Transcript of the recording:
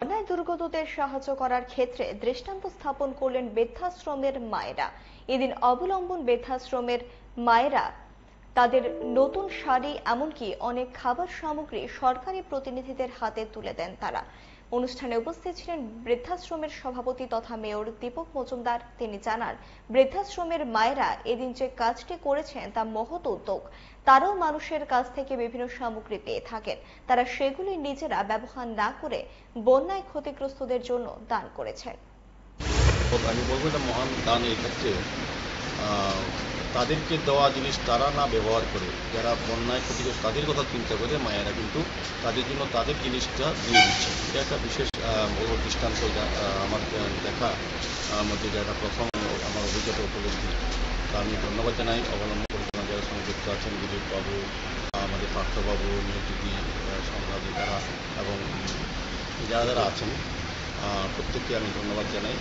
বন্যায় দুর্গতদের সাহায্য করার ক্ষেত্রে দৃষ্টান্ত স্থাপন করলেন বৃদ্ধাশ্রমের মায়েরা। এদিন অবলম্বন বৃদ্ধাশ্রমের মায়েরা তাদের নতুন শাড়ি এমনকি অনেক খাবার সামগ্রী সরকারি প্রতিনিধিদের হাতে তুলে দেন তারা। অনুষ্ঠানে উপস্থিত ছিলেন বৃদ্ধাশ্রমের সভাপতি তথা মেয়র দীপক মজুমদার। তিনি জানান, বৃদ্ধাশ্রমের মায়েরা এদিন যে কাজটি করেছেন তা মহৎ উদ্যোগ। তারাও মানুষের কাছ থেকে বিভিন্ন সামগ্রী পেয়ে থাকেন, তারা সেগুলি নিজেরা ব্যবহার না করে বন্যায় ক্ষতিগ্রস্তদের জন্য দান করেছেন। আমি বলবো এটা মহান দান। এই ক্ষেত্রে তাদেরকে দেওয়া জিনিস তারা না ব্যবহার করে যারা বন্যায় ক্ষতিগ্রস্ত তাদের কথা চিন্তা করে মায়েরা কিন্তু তাদের জন্য তাদের জিনিসটা দিয়ে দিচ্ছে। এটা একটা বিশেষ দৃষ্টান্ত আমার দেখা মধ্যে যারা প্রথম আমার অভিজ্ঞতা উপলব্ধি। তা আমি ধন্যবাদ জানাই অবলম্বন পরিচালনা যারা সঙ্গে যুক্ত আছেন, দিলীপ বাবু, আমাদের পার্থবাবু, মেয়েদিদি, সংগ্রামী তারা এবং যারা যারা আছেন প্রত্যেককে আমি ধন্যবাদ জানাই।